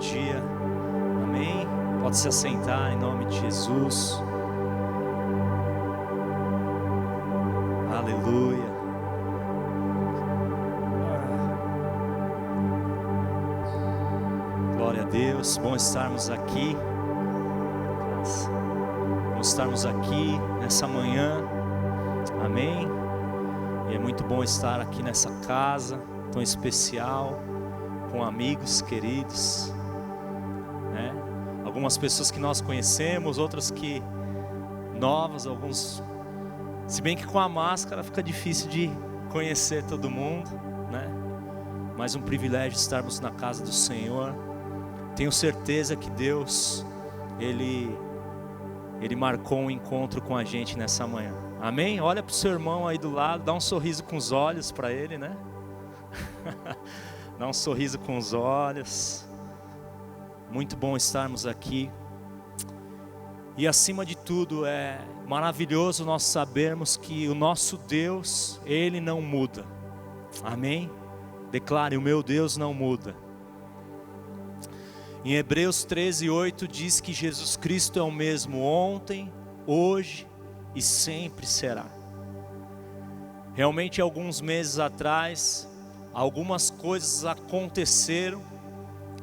dia. Amém? Pode se assentar em nome de Jesus. Aleluia. Glória a Deus. Bom estarmos aqui. Bom estarmos aqui nessa manhã. Amém? E é muito bom estar aqui nessa casa tão especial, com amigos queridos, né? Algumas pessoas que nós conhecemos, outras que novas, alguns, se bem que com a máscara fica difícil de conhecer todo mundo, né? Mas um privilégio estarmos na casa do Senhor. Tenho certeza que Deus, Ele marcou um encontro com a gente nessa manhã. Amém? Olha para o seu irmão aí do lado, dá um sorriso com os olhos para ele, né? Dá um sorriso com os olhos. Muito bom estarmos aqui. E acima de tudo é maravilhoso nós sabermos que o nosso Deus, Ele não muda. Amém? Declare, o meu Deus não muda. Em Hebreus 13:8 diz que Jesus Cristo é o mesmo ontem, hoje e sempre será. Realmente, alguns meses atrás, algumas coisas aconteceram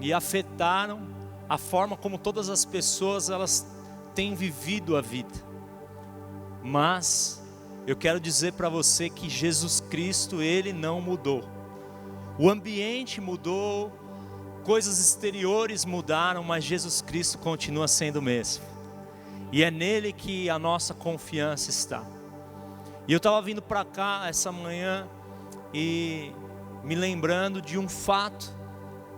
e afetaram a forma como todas as pessoas elas têm vivido a vida. Mas eu quero dizer para você que Jesus Cristo, Ele não mudou. O ambiente mudou, coisas exteriores mudaram, mas Jesus Cristo continua sendo o mesmo. E é nele que a nossa confiança está. E eu estava vindo para cá essa manhã e me lembrando de um fato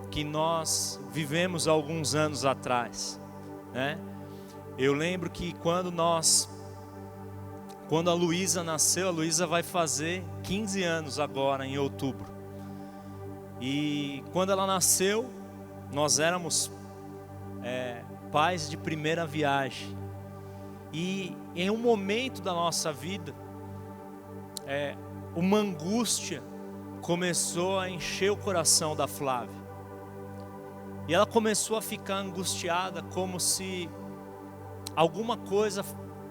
que nós vivemos há alguns anos atrás, né? Eu lembro que quando a Luísa nasceu, a Luísa vai fazer 15 anos agora em outubro. E quando ela nasceu, nós éramos pais de primeira viagem. E em um momento da nossa vida, uma angústia começou a encher o coração da Flávia. E ela começou a ficar angustiada, como se alguma coisa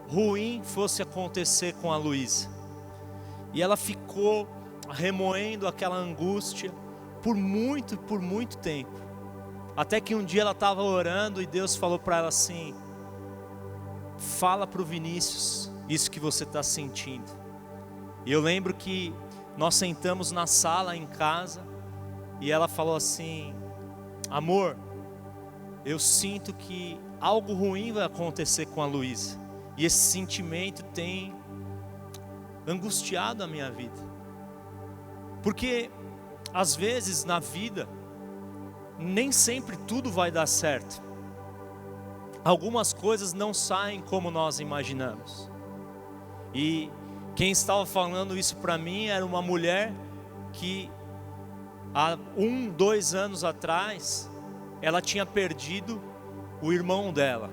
ruim fosse acontecer com a Luísa. E ela ficou remoendo aquela angústia por muito tempo. Até que um dia ela estava orando e Deus falou para ela assim: fala para o Vinícius isso que você está sentindo. E eu lembro que nós sentamos na sala em casa e ela falou assim: amor, eu sinto que algo ruim vai acontecer com a Luísa. E esse sentimento tem angustiado a minha vida. Porque às vezes na vida, nem sempre tudo vai dar certo. Algumas coisas não saem como nós imaginamos. E quem estava falando isso para mim era uma mulher que há 2 anos atrás ela tinha perdido o irmão dela.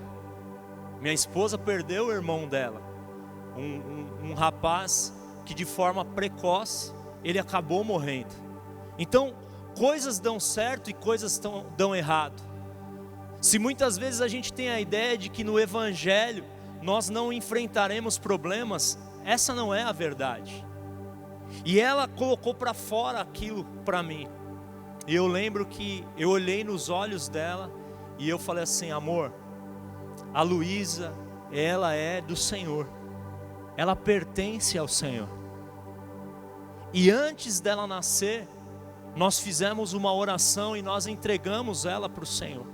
Minha esposa perdeu o irmão dela, um rapaz que de forma precoce ele acabou morrendo. Então coisas dão certo e coisas dão errado. Se muitas vezes a gente tem a ideia de que no Evangelho nós não enfrentaremos problemas, essa não é a verdade. E ela colocou para fora aquilo para mim. E eu lembro que eu olhei nos olhos dela e eu falei assim: amor, a Luísa, ela é do Senhor. Ela pertence ao Senhor. E antes dela nascer, nós fizemos uma oração e nós entregamos ela para o Senhor.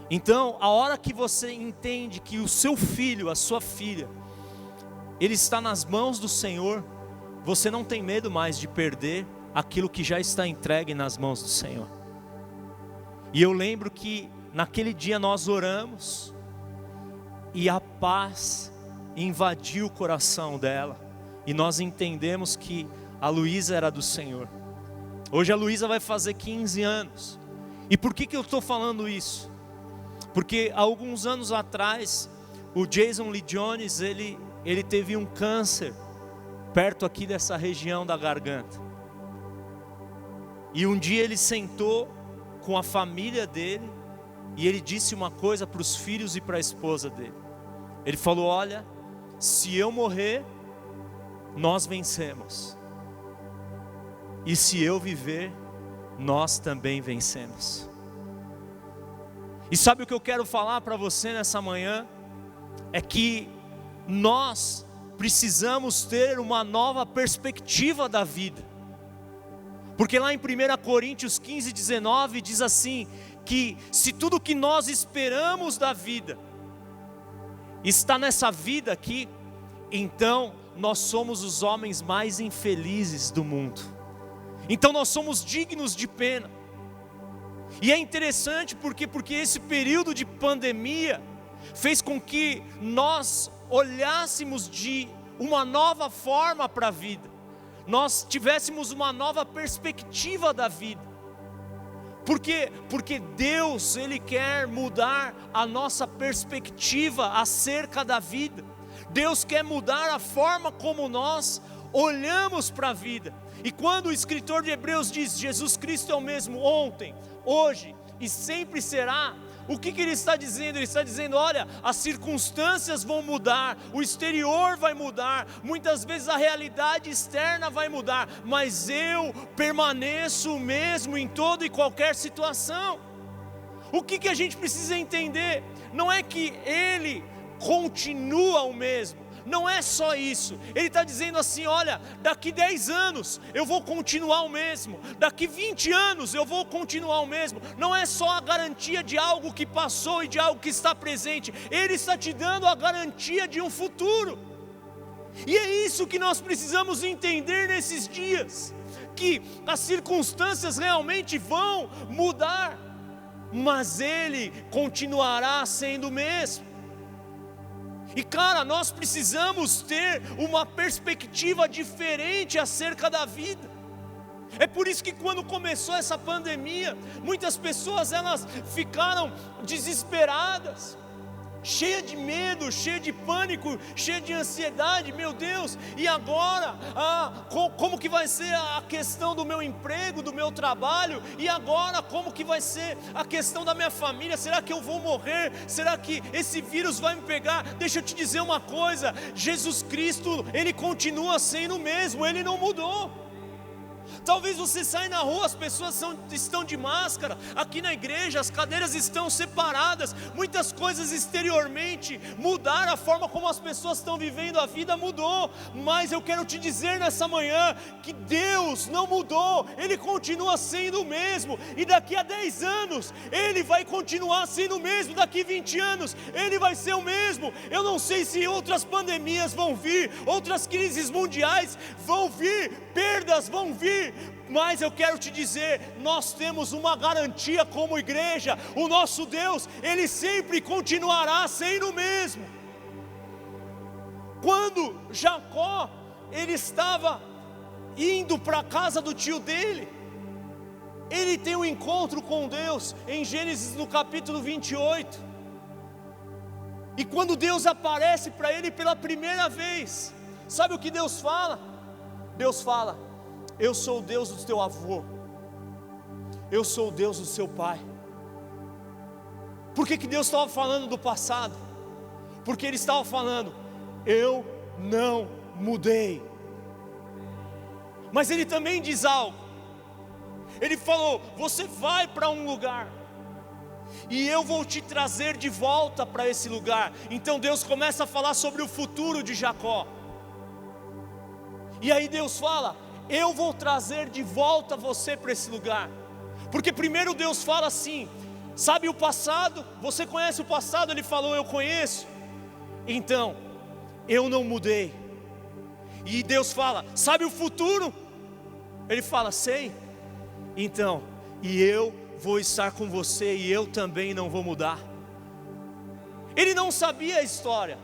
Então, a hora que você entende que o seu filho, a sua filha, ele está nas mãos do Senhor, você não tem medo mais de perder aquilo que já está entregue nas mãos do Senhor. E eu lembro que naquele dia nós oramos e a paz invadiu o coração dela. E nós entendemos que a Luísa era do Senhor. Hoje a Luísa vai fazer 15 anos. E por que eu estou falando isso? Porque há alguns anos atrás, o Jason Lee Jones, ele teve um câncer perto aqui dessa região da garganta. E um dia ele sentou com a família dele, e ele disse uma coisa para os filhos e para a esposa dele. Ele falou: olha, se eu morrer, nós vencemos, e se eu viver, nós também vencemos. E sabe o que eu quero falar para você nessa manhã? É que nós precisamos ter uma nova perspectiva da vida. Porque lá em 1 Coríntios 15, 19 diz assim, que se tudo que nós esperamos da vida está nessa vida aqui, então nós somos os homens mais infelizes do mundo. Então nós somos dignos de pena. E é interessante porque esse período de pandemia fez com que nós olhássemos de uma nova forma para a vida. Nós tivéssemos uma nova perspectiva da vida. Por quê? Porque Deus, Ele quer mudar a nossa perspectiva acerca da vida. Deus quer mudar a forma como nós olhamos para a vida. E quando o escritor de Hebreus diz: Jesus Cristo é o mesmo ontem, hoje e sempre será, o que ele está dizendo? Ele está dizendo: olha, as circunstâncias vão mudar, o exterior vai mudar, muitas vezes a realidade externa vai mudar, mas eu permaneço o mesmo em toda e qualquer situação. O que a gente precisa entender? Não é que Ele continua o mesmo, não é só isso. Ele está dizendo assim: olha, daqui 10 anos eu vou continuar o mesmo, daqui 20 anos eu vou continuar o mesmo. Não é só a garantia de algo que passou e de algo que está presente, Ele está te dando a garantia de um futuro. E é isso que nós precisamos entender nesses dias, que as circunstâncias realmente vão mudar, mas Ele continuará sendo o mesmo. E cara, nós precisamos ter uma perspectiva diferente acerca da vida. É por isso que quando começou essa pandemia, muitas pessoas elas ficaram desesperadas, cheia de medo, cheia de pânico, cheia de ansiedade. Meu Deus, e agora? Como que vai ser a questão do meu emprego, do meu trabalho? E agora, como que vai ser a questão da minha família? Será que eu vou morrer? Será que esse vírus vai me pegar? Deixa eu te dizer uma coisa: Jesus Cristo, Ele continua sendo o mesmo, Ele não mudou. Talvez você saia na rua, as pessoas estão de máscara. Aqui na igreja as cadeiras estão separadas. Muitas coisas exteriormente mudaram, a forma como as pessoas estão vivendo a vida mudou. Mas eu quero te dizer nessa manhã que Deus não mudou, Ele continua sendo o mesmo. E daqui a 10 anos Ele vai continuar sendo o mesmo. Daqui 20 anos Ele vai ser o mesmo. Eu não sei se outras pandemias vão vir, outras crises mundiais vão vir, perdas vão vir, mas eu quero te dizer, nós temos uma garantia como igreja: o nosso Deus, Ele sempre continuará sendo o mesmo. Quando Jacó, ele estava indo para a casa do tio dele, ele tem um encontro com Deus, em Gênesis no capítulo 28, e quando Deus aparece para ele pela primeira vez, sabe o que Deus fala? Deus fala: eu sou o Deus do teu avô, eu sou o Deus do seu pai. Por que Deus estava falando do passado? Porque Ele estava falando: eu não mudei. Mas Ele também diz algo. Ele falou: você vai para um lugar, e eu vou te trazer de volta para esse lugar. Então Deus começa a falar sobre o futuro de Jacó. E aí Deus fala: eu vou trazer de volta você para esse lugar. Porque primeiro Deus fala assim: sabe o passado? Você conhece o passado? Ele falou: eu conheço. Então, eu não mudei. E Deus fala: sabe o futuro? Ele fala: sei. Então, e eu vou estar com você, e eu também não vou mudar. Ele não sabia a história.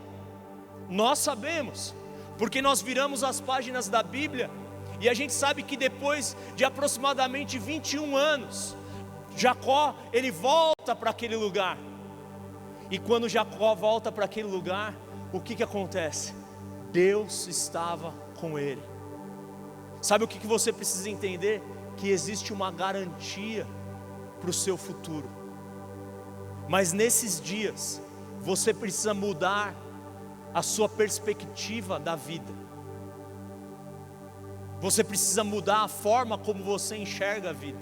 Nós sabemos, porque nós viramos as páginas da Bíblia, e a gente sabe que depois de aproximadamente 21 anos, Jacó, ele volta para aquele lugar. E quando Jacó volta para aquele lugar, o que acontece? Deus estava com ele. Sabe o que você precisa entender? Que existe uma garantia para o seu futuro. Mas nesses dias, você precisa mudar a sua perspectiva da vida. Você precisa mudar a forma como você enxerga a vida.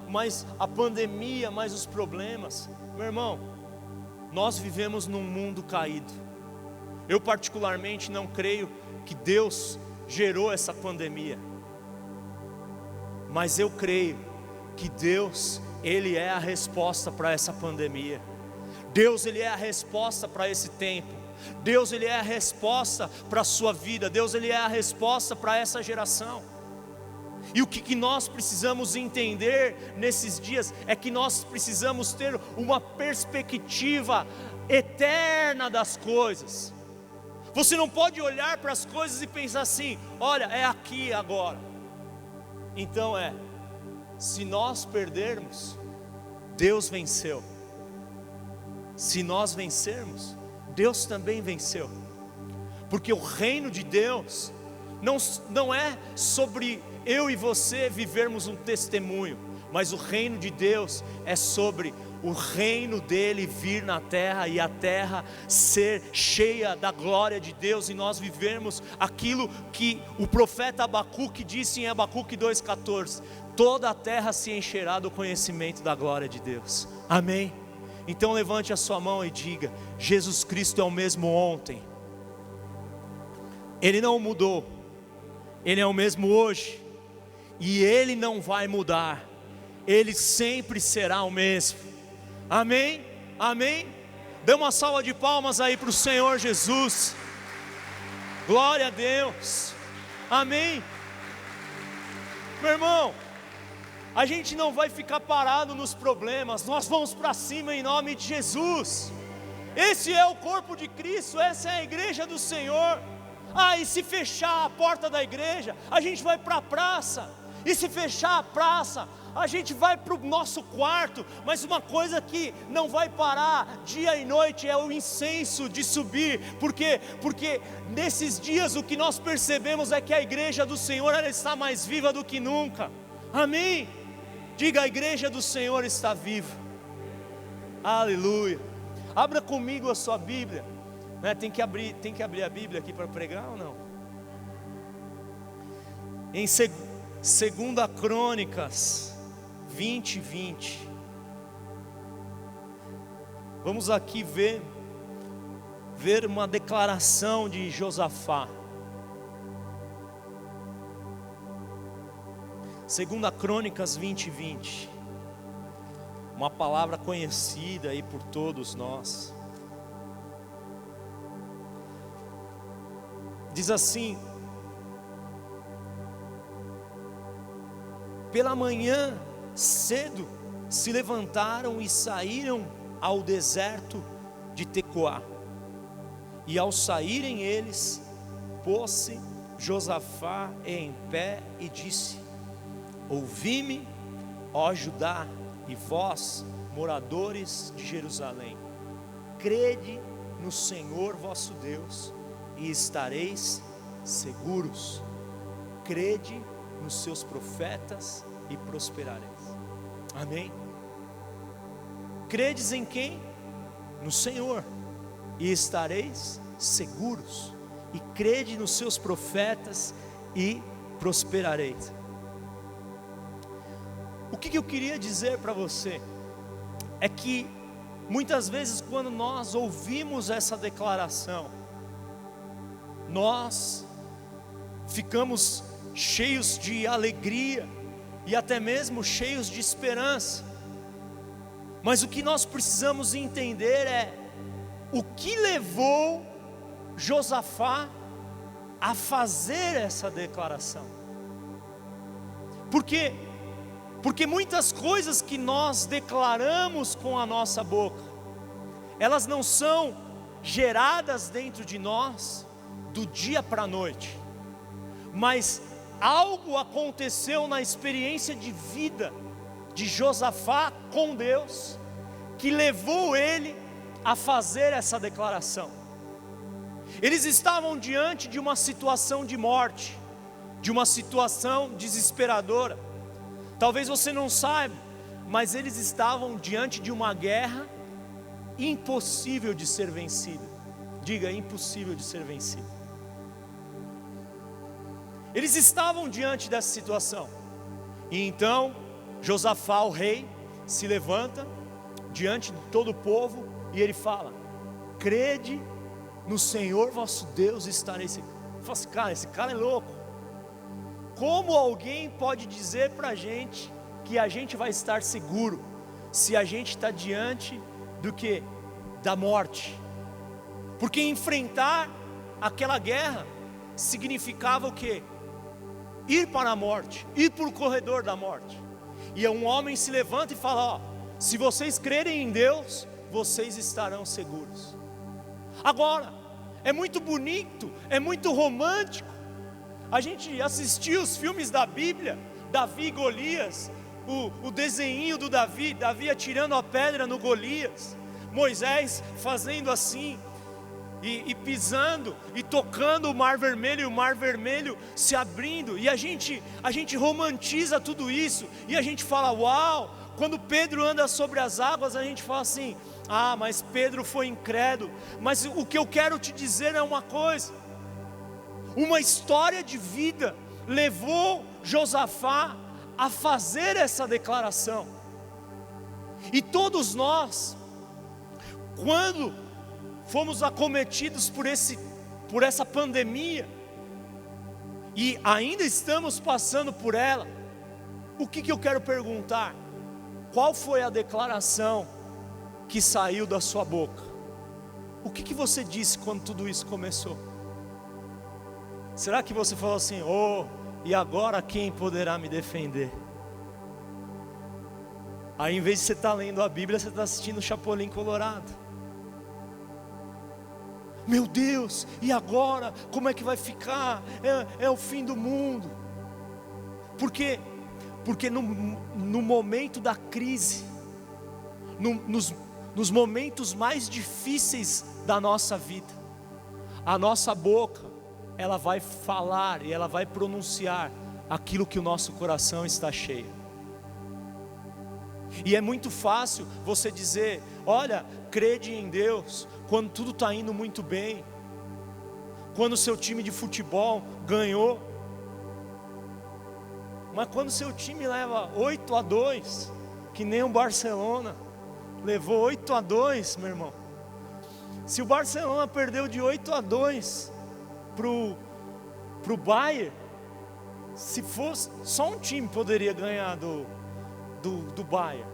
Mas a pandemia, mas os problemas. Meu irmão, nós vivemos num mundo caído. Eu particularmente não creio que Deus gerou essa pandemia. Mas eu creio que Deus, Ele é a resposta para essa pandemia. Deus, Ele é a resposta para esse tempo. Deus, Ele é a resposta para a sua vida. Deus, Ele é a resposta para essa geração. E o que nós precisamos entender nesses dias é que nós precisamos ter uma perspectiva eterna das coisas. Você não pode olhar para as coisas e pensar assim: olha, é aqui agora. Então se nós perdermos, Deus venceu. Se nós vencermos, Deus também venceu. Porque o reino de Deus não é sobre eu e você vivermos um testemunho, mas o reino de Deus é sobre o reino dele vir na terra e a terra ser cheia da glória de Deus, e nós vivermos aquilo que o profeta Abacuque disse em Abacuque 2,14: toda a terra se encherá do conhecimento da glória de Deus. Amém? Então levante a sua mão e diga: Jesus Cristo é o mesmo ontem, Ele não mudou, Ele é o mesmo hoje, e Ele não vai mudar, Ele sempre será o mesmo. Amém? Amém? Dê uma salva de palmas aí para o Senhor Jesus. Glória a Deus. Amém? Meu irmão, a gente não vai ficar parado nos problemas, nós vamos para cima em nome de Jesus. Esse é o corpo de Cristo, essa é a igreja do Senhor. E se fechar a porta da igreja, a gente vai para a praça. E se fechar a praça, a gente vai para o nosso quarto. Mas uma coisa que não vai parar dia e noite é o incenso de subir. Porque nesses dias o que nós percebemos é que a igreja do Senhor, ela está mais viva do que nunca. Amém? Diga: a igreja do Senhor está viva. Aleluia. Abra comigo a sua Bíblia. Tem que abrir a Bíblia aqui para pregar ou não? Em 2 Crônicas 20:20. Vamos aqui ver uma declaração de Josafá. 2 Crônicas 20:20. Uma palavra conhecida aí por todos nós. Diz assim: pela manhã cedo se levantaram e saíram ao deserto de Tecoá. E ao saírem eles, pôs-se Josafá em pé e disse: ouvi-me, ó Judá, e vós, moradores de Jerusalém, crede no Senhor vosso Deus e estareis seguros. Crede nos seus profetas e prosperareis. Amém? Credes em quem? No Senhor, e estareis seguros. E crede nos seus profetas e prosperareis. O que eu queria dizer para você é que muitas vezes quando nós ouvimos essa declaração, nós ficamos cheios de alegria e até mesmo cheios de esperança. Mas o que nós precisamos entender é o que levou Josafá a fazer essa declaração. Porque muitas coisas que nós declaramos com a nossa boca, elas não são geradas dentro de nós do dia para a noite, mas algo aconteceu na experiência de vida de Josafá com Deus, que levou ele a fazer essa declaração. Eles estavam diante de uma situação de morte, de uma situação desesperadora. Talvez você não saiba, mas eles estavam diante de uma guerra impossível de ser vencida. Diga, impossível de ser vencida. Eles estavam diante dessa situação. E então, Josafá, o rei, se levanta diante de todo o povo e ele fala: crede no Senhor vosso Deus, estareis seguros. Fala assim, cara, esse cara é louco. Como alguém pode dizer para a gente que a gente vai estar seguro se a gente está diante do que? Da morte. Porque enfrentar aquela guerra significava o quê? Ir para a morte, ir para o corredor da morte. E um homem se levanta e fala: ó, se vocês crerem em Deus, vocês estarão seguros. Agora, é muito bonito, é muito romântico a gente assistir os filmes da Bíblia, Davi e Golias, o desenho do Davi atirando a pedra no Golias, Moisés fazendo assim, e pisando, e tocando o mar vermelho, e o mar vermelho se abrindo, e a gente romantiza tudo isso, e a gente fala: uau. Quando Pedro anda sobre as águas, a gente fala assim: ah, mas Pedro foi incrédulo. Mas o que eu quero te dizer é uma coisa: uma história de vida levou Josafá a fazer essa declaração. E todos nós, quando fomos acometidos por essa pandemia, e ainda estamos passando por ela, o que eu quero perguntar? Qual foi a declaração que saiu da sua boca? O que você disse quando tudo isso começou? Será que você falou assim: oh, e agora quem poderá me defender? Aí, em vez de você estar lendo a Bíblia, você está assistindo o Chapolin Colorado. Meu Deus, e agora? Como é que vai ficar? É o fim do mundo. Porque no momento da crise, nos momentos mais difíceis da nossa vida, a nossa boca, ela vai falar e ela vai pronunciar aquilo que o nosso coração está cheio. E é muito fácil você dizer: olha, crede em Deus, quando tudo está indo muito bem, quando o seu time de futebol ganhou. Mas quando seu time leva 8-2, que nem o Barcelona levou 8-2, meu irmão. Se o Barcelona perdeu de 8-2 pro Bayern, se fosse só um time poderia ganhar do Bayern,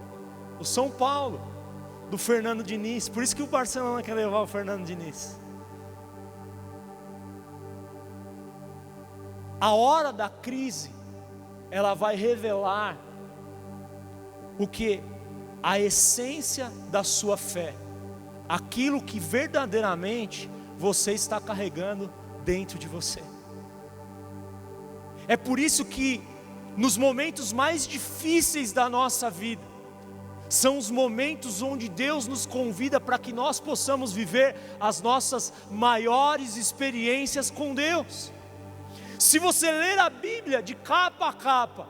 o São Paulo, do Fernando Diniz. Por isso que o Barcelona quer levar o Fernando Diniz. A hora da crise, ela vai revelar o que? A essência da sua fé, aquilo que verdadeiramente você está carregando dentro de você. É por isso que nos momentos mais difíceis da nossa vida, são os momentos onde Deus nos convida para que nós possamos viver as nossas maiores experiências com Deus. Se você ler a Bíblia de capa a capa,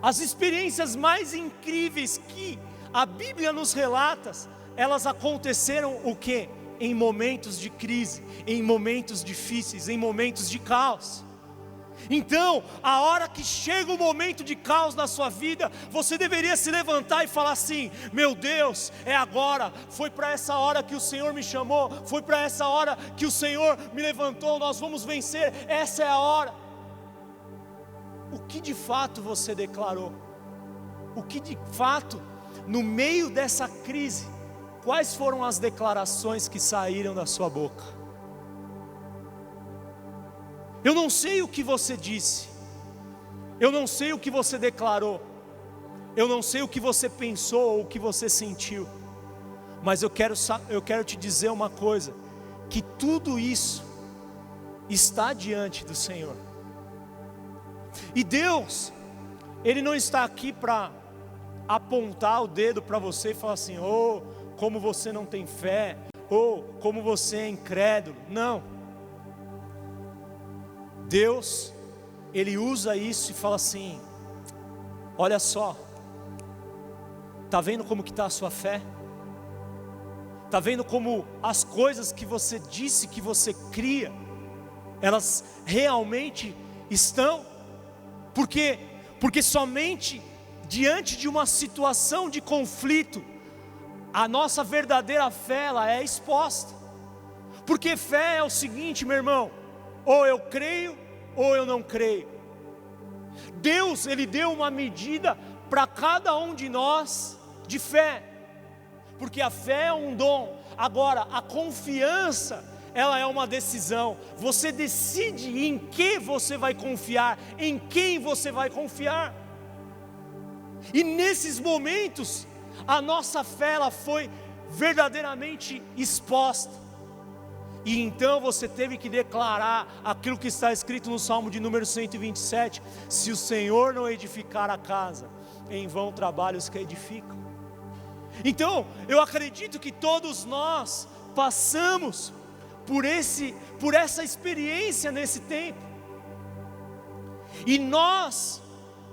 as experiências mais incríveis que a Bíblia nos relata, elas aconteceram o quê? Em momentos de crise, em momentos difíceis, em momentos de caos. Então, a hora que chega o momento de caos na sua vida, você deveria se levantar e falar assim: meu Deus, é agora, foi para essa hora que o Senhor me chamou, foi para essa hora que o Senhor me levantou, nós vamos vencer, essa é a hora. O que de fato você declarou? O que de fato, no meio dessa crise, quais foram as declarações que saíram da sua boca? Eu não sei o que você disse, eu não sei o que você declarou, eu não sei o que você pensou ou o que você sentiu, mas eu quero te dizer uma coisa: que tudo isso está diante do Senhor. E Deus, Ele não está aqui para apontar o dedo para você e falar assim: oh, como você não tem fé, ou como você é incrédulo. Não. Deus, Ele usa isso e fala assim: Olha só, está vendo como que está a sua fé? Está vendo como as coisas que você disse que você cria, elas realmente estão? Porque somente diante de uma situação de conflito, a nossa verdadeira fé ela é exposta. Porque fé é o seguinte, meu irmão: ou eu creio ou eu não creio. Deus, Ele deu uma medida para cada um de nós de fé, porque a fé é um dom. Agora, a confiança, ela é uma decisão. Você decide em que você vai confiar, em quem você vai confiar. E nesses momentos, a nossa fé ela foi verdadeiramente exposta. E então você teve que declarar aquilo que está escrito no Salmo de número 127: se o Senhor não edificar a casa, em vão trabalham os que edificam. Então, eu acredito que todos nós passamos por essa experiência nesse tempo. E nós,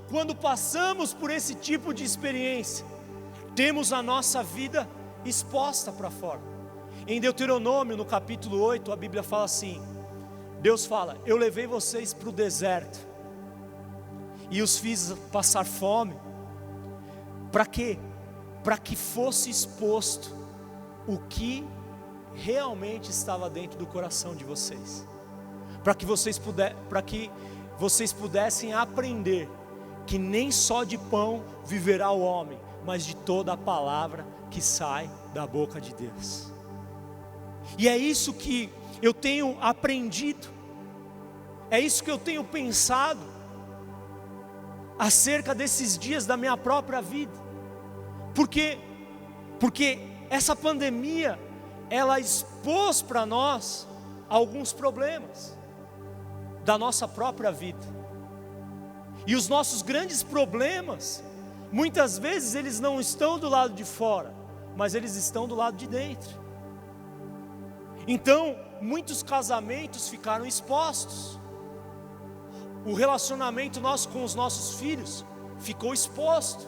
quando passamos por esse tipo de experiência, temos a nossa vida exposta para fora. Em Deuteronômio, no capítulo 8, a Bíblia fala assim: Deus fala: eu levei vocês para o deserto e os fiz passar fome. Para quê? Para que fosse exposto o que realmente estava dentro do coração de vocês, para que vocês pudessem aprender que nem só de pão viverá o homem, mas de toda a palavra que sai da boca de Deus. E é isso que eu tenho aprendido, é isso que eu tenho pensado acerca desses dias da minha própria vida. Porque essa pandemia, ela expôs para nós alguns problemas da nossa própria vida. E os nossos grandes problemas, muitas vezes eles não estão do lado de fora, mas eles estão do lado de dentro. Então, muitos casamentos ficaram expostos. O relacionamento nosso com os nossos filhos ficou exposto.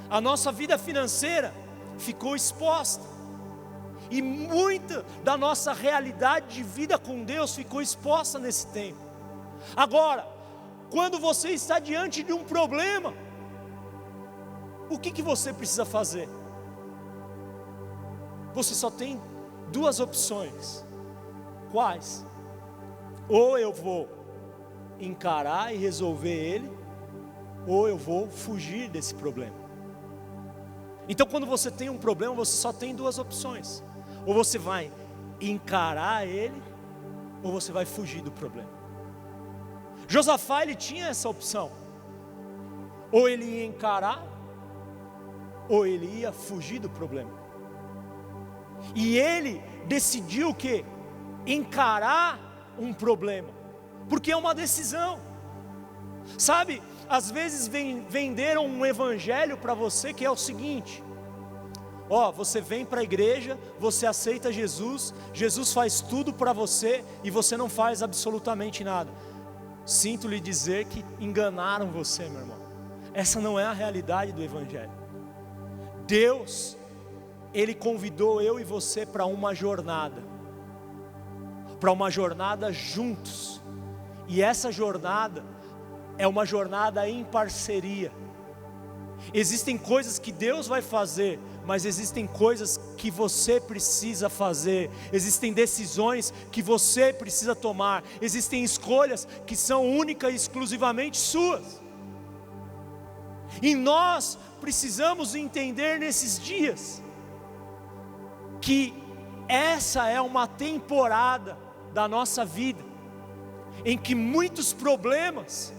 A nossa vida financeira ficou exposta. E muita da nossa realidade de vida com Deus ficou exposta nesse tempo. Agora, quando você está diante de um problema, o que você precisa fazer? Você só tem duas opções. Quais? Ou eu vou encarar e resolver ele, ou eu vou fugir desse problema. Então, quando você tem um problema, você só tem duas opções: ou você vai encarar ele, ou você vai fugir do problema. Josafá, ele tinha essa opção: ou ele ia encarar, ou ele ia fugir do problema. E ele decidiu o quê? Encarar um problema, porque é uma decisão. Sabe, às vezes venderam um evangelho para você que é o seguinte: você vem para a igreja, você aceita Jesus, Jesus faz tudo para você e você não faz absolutamente nada. Sinto lhe dizer que enganaram você, meu irmão. Essa não é a realidade do evangelho. Deus, Ele convidou eu e você para uma jornada juntos. E essa jornada é uma jornada em parceria. Existem coisas que Deus vai fazer, mas existem coisas que você precisa fazer. Existem decisões que você precisa tomar. Existem escolhas que são únicas e exclusivamente suas. E nós precisamos entender nesses dias que essa é uma temporada da nossa vida em que muitos problemas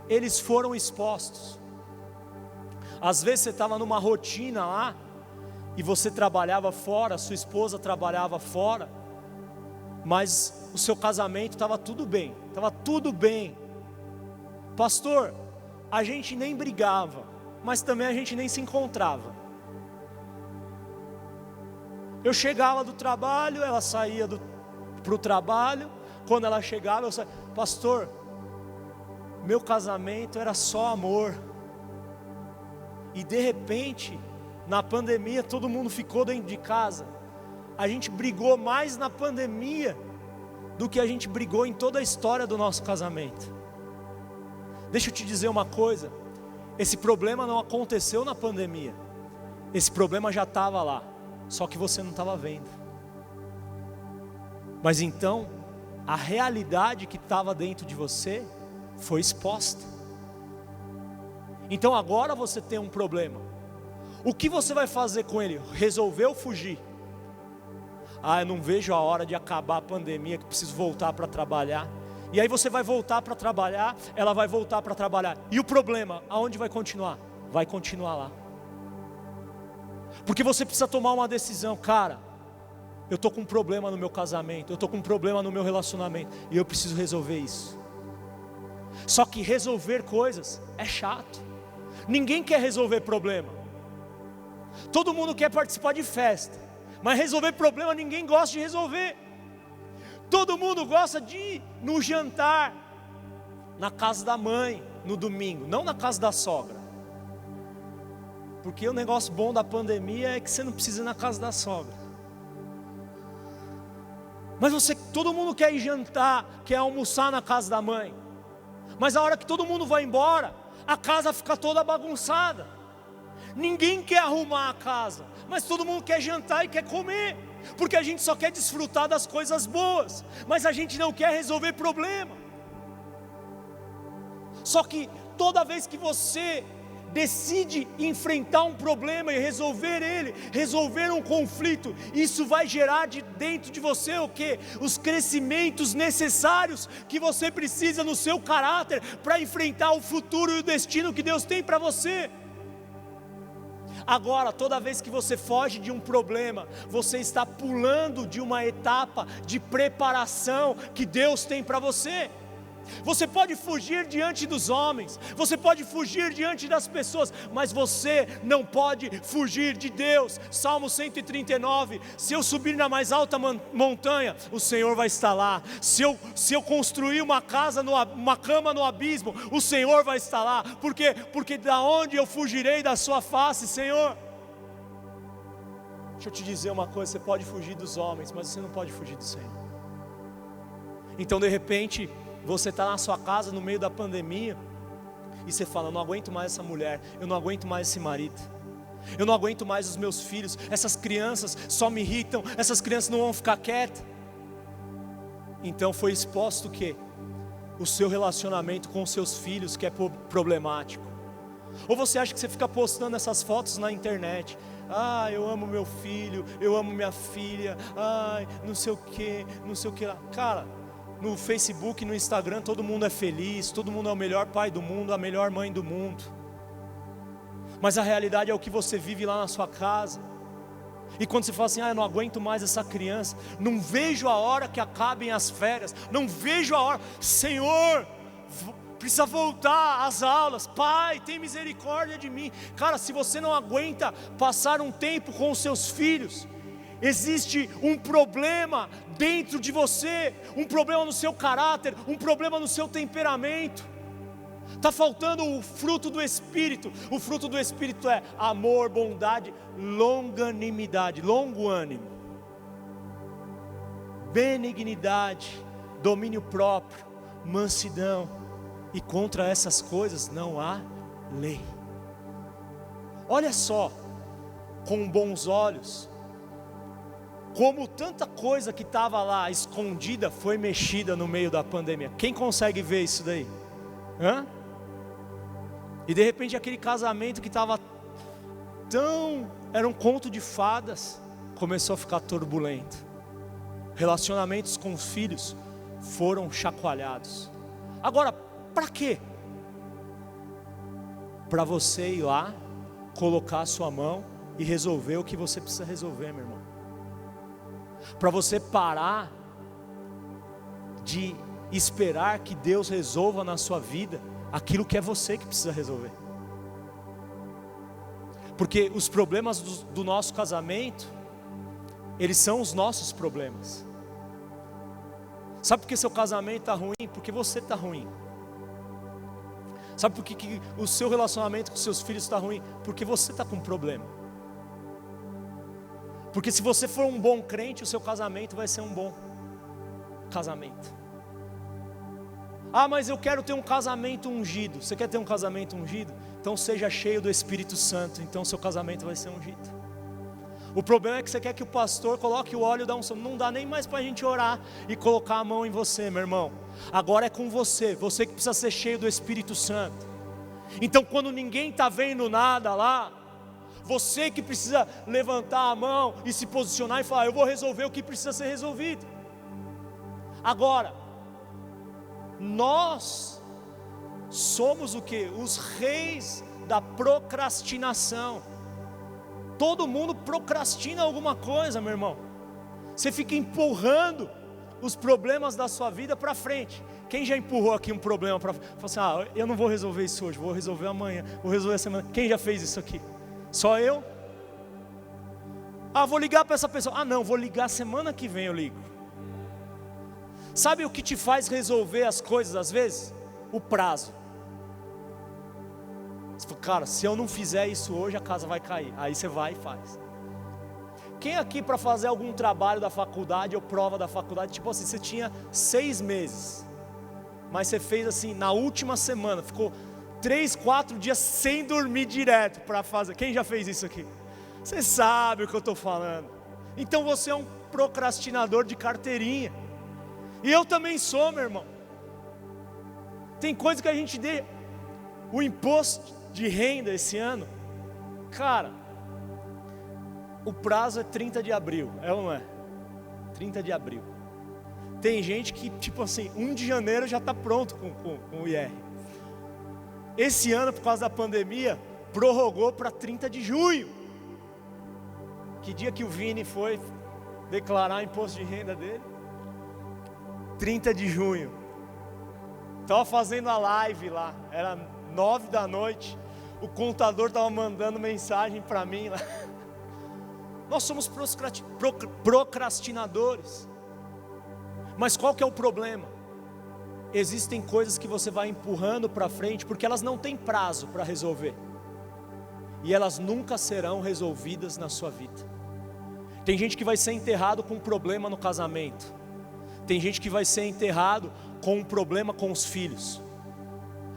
eles foram expostos. Às vezes você estava numa rotina lá e você trabalhava fora, sua esposa trabalhava fora, mas o seu casamento estava tudo bem, pastor, a gente nem brigava, mas também a gente nem se encontrava. Eu chegava do trabalho, ela saía para o trabalho. Quando ela chegava, eu saía: pastor, meu casamento era só amor. E de repente, na pandemia, todo mundo ficou dentro de casa. A gente brigou mais na pandemia do que a gente brigou em toda a história do nosso casamento. Deixa eu te dizer uma coisa, esse problema não aconteceu na pandemia, esse problema já estava lá, só que você não estava vendo. Mas então, a realidade que estava dentro de você foi exposta. Então agora você tem um problema. O que você vai fazer com ele? Resolver ou fugir? Eu não vejo a hora de acabar a pandemia, que preciso voltar para trabalhar. E aí você vai voltar para trabalhar, ela vai voltar para trabalhar. E o problema, aonde vai continuar? Vai continuar lá. Porque você precisa tomar uma decisão, cara. Eu estou com um problema no meu casamento, eu estou com um problema no meu relacionamento, e eu preciso resolver isso. Só que resolver coisas é chato. Ninguém quer resolver problema. Todo mundo quer participar de festa, mas resolver problema ninguém gosta de resolver. Todo mundo gosta de ir no jantar, na casa da mãe, no domingo, não na casa da sogra. Porque o negócio bom da pandemia é que você não precisa ir na casa da sogra. Mas todo mundo quer ir jantar, quer almoçar na casa da mãe. Mas a hora que todo mundo vai embora, a casa fica toda bagunçada. Ninguém quer arrumar a casa, mas todo mundo quer jantar e quer comer. Porque a gente só quer desfrutar das coisas boas, mas a gente não quer resolver problema. Só que toda vez que você decide enfrentar um problema e resolver ele, resolver um conflito, isso vai gerar de dentro de você o quê? Os crescimentos necessários que você precisa no seu caráter para enfrentar o futuro e o destino que Deus tem para você. Agora, toda vez que você foge de um problema, você está pulando de uma etapa de preparação que Deus tem para você. Você pode fugir diante dos homens, você pode fugir diante das pessoas, mas você não pode fugir de Deus. Salmo 139, se eu subir na mais alta montanha, o Senhor vai estar lá. Se eu construir uma cama no abismo, o Senhor vai estar lá. Por quê? Porque da onde eu fugirei da sua face, Senhor? Deixa eu te dizer uma coisa, você pode fugir dos homens, mas você não pode fugir do Senhor. Então de repente, você está na sua casa no meio da pandemia e você fala, eu não aguento mais essa mulher, eu não aguento mais esse marido, eu não aguento mais os meus filhos, essas crianças só me irritam, essas crianças não vão ficar quietas. Então foi exposto o quê? O seu relacionamento com os seus filhos, que é problemático. Ou você acha que você fica postando essas fotos na internet, eu amo meu filho, eu amo minha filha, não sei o que lá. Cara, no Facebook, no Instagram, todo mundo é feliz, todo mundo é o melhor pai do mundo, a melhor mãe do mundo. Mas a realidade é o que você vive lá na sua casa. E quando você fala assim, eu não aguento mais essa criança, não vejo a hora que acabem as férias, não vejo a hora, Senhor, precisa voltar às aulas, Pai, tem misericórdia de mim. Cara, se você não aguenta passar um tempo com os seus filhos, existe um problema dentro de você, um problema no seu caráter, um problema no seu temperamento. Está faltando o fruto do Espírito. O fruto do Espírito é amor, bondade, longanimidade, longo ânimo, benignidade, domínio próprio, mansidão. E contra essas coisas não há lei. Olha só, com bons olhos, como tanta coisa que estava lá escondida foi mexida no meio da pandemia. Quem consegue ver isso daí? E de repente aquele casamento que estava era um conto de fadas, começou a ficar turbulento. Relacionamentos com os filhos foram chacoalhados. Agora, para quê? Para você ir lá, colocar a sua mão e resolver o que você precisa resolver, meu irmão. Para você parar de esperar que Deus resolva na sua vida aquilo que é você que precisa resolver. Porque os problemas do nosso casamento, eles são os nossos problemas. Sabe por que seu casamento está ruim? Porque você está ruim. Sabe por que o seu relacionamento com seus filhos está ruim? Porque você está com um problema. Porque se você for um bom crente, o seu casamento vai ser um bom casamento. Ah, mas eu quero ter um casamento ungido. Você quer ter um casamento ungido? Então seja cheio do Espírito Santo, então seu casamento vai ser ungido. O problema é que você quer que o pastor coloque o óleo da unção. Não dá nem mais para a gente orar e colocar a mão em você, meu irmão. Agora é com você que precisa ser cheio do Espírito Santo. Então quando ninguém está vendo nada lá, você que precisa levantar a mão e se posicionar e falar: eu vou resolver o que precisa ser resolvido. Agora, nós somos o que? Os reis da procrastinação. Todo mundo procrastina alguma coisa, meu irmão. Você fica empurrando os problemas da sua vida para frente. Quem já empurrou aqui um problema para frente? Falou assim: eu não vou resolver isso hoje, vou resolver amanhã, vou resolver a semana. Quem já fez isso aqui? Só eu? Vou ligar para essa pessoa. Não, vou ligar semana que vem, eu ligo. Sabe o que te faz resolver as coisas às vezes? O prazo. Você fala: cara, se eu não fizer isso hoje, a casa vai cair. Aí você vai e faz. Quem aqui para fazer algum trabalho da faculdade ou prova da faculdade, tipo assim, você tinha 6 meses, mas você fez assim, na última semana, ficou 3, 4 dias sem dormir direto para fazer. Quem já fez isso aqui? Você sabe o que eu estou falando. Então você é um procrastinador de carteirinha. E eu também sou, meu irmão. Tem coisa que a gente dê. O imposto de renda esse ano, cara, o prazo é 30 de abril, é ou não é? 30 de abril. Tem gente que, tipo assim, 1 de janeiro já está pronto com o IR. Esse ano, por causa da pandemia, prorrogou para 30 de junho. Que dia que o Vini foi declarar o imposto de renda dele? 30 de junho. Estava fazendo a live lá, era 9 da noite. O contador estava mandando mensagem para mim lá. Nós somos procrastinadores. Mas qual que é o problema? Existem coisas que você vai empurrando para frente porque elas não têm prazo para resolver. E elas nunca serão resolvidas na sua vida. Tem gente que vai ser enterrado com um problema no casamento. Tem gente que vai ser enterrado com um problema com os filhos.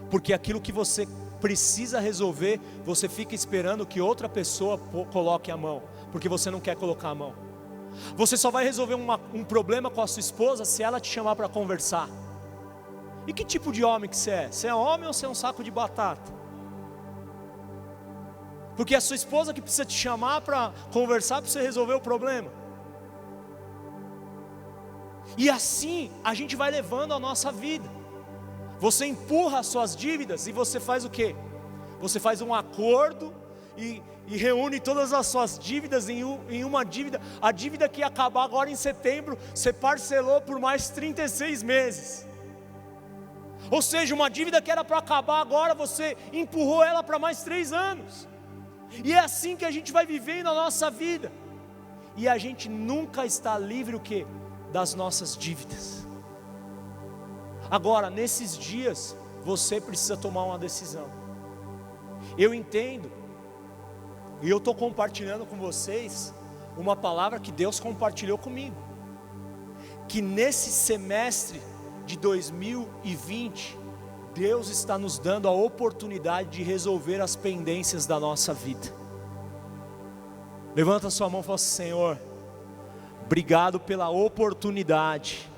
Porque aquilo que você precisa resolver, você fica esperando que outra pessoa coloque a mão, porque você não quer colocar a mão. Você só vai resolver um problema com a sua esposa se ela te chamar para conversar. E que tipo de homem que você é? Você é homem ou você é um saco de batata? Porque é a sua esposa que precisa te chamar para conversar para você resolver o problema. E assim a gente vai levando a nossa vida. Você empurra as suas dívidas e você faz o quê? Você faz um acordo e reúne todas as suas dívidas em uma dívida. A dívida que ia acabar agora em setembro, você parcelou por mais 36 meses. Ou seja, uma dívida que era para acabar agora, você empurrou ela para mais 3 anos. E é assim que a gente vai vivendo a nossa vida. E a gente nunca está livre o quê? Das nossas dívidas. Agora, nesses dias, você precisa tomar uma decisão. Eu entendo, e eu estou compartilhando com vocês uma palavra que Deus compartilhou comigo. Que nesse semestre de 2020, Deus está nos dando a oportunidade de resolver as pendências da nossa vida. Levanta a sua mão e fala assim: Senhor, obrigado pela oportunidade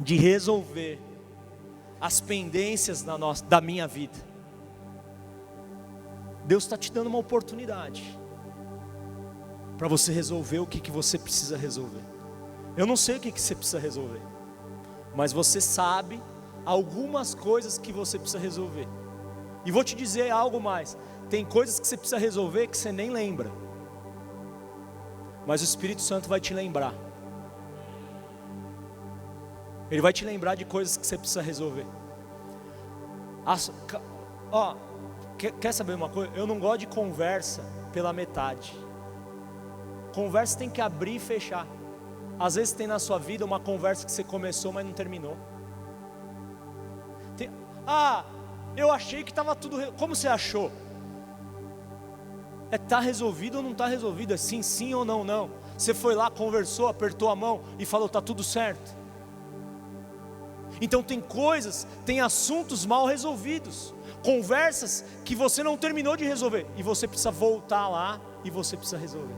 de resolver as pendências da minha vida. Deus está te dando uma oportunidade para você resolver o que você precisa resolver. Eu não sei o que você precisa resolver, mas você sabe algumas coisas que você precisa resolver. E vou te dizer algo mais: tem coisas que você precisa resolver que você nem lembra, mas o Espírito Santo vai te lembrar. Ele vai te lembrar de coisas que você precisa resolver. Quer saber uma coisa? Eu não gosto de conversa pela metade. Conversa tem que abrir e fechar. Às vezes tem na sua vida uma conversa que você começou, mas não terminou. Eu achei que estava tudo... Como você achou? Tá resolvido ou não está resolvido? É sim, sim ou não, não. Você foi lá, conversou, apertou a mão e falou, tá tudo certo. Então tem coisas, tem assuntos mal resolvidos, conversas que você não terminou de resolver, e você precisa voltar lá, e você precisa resolver.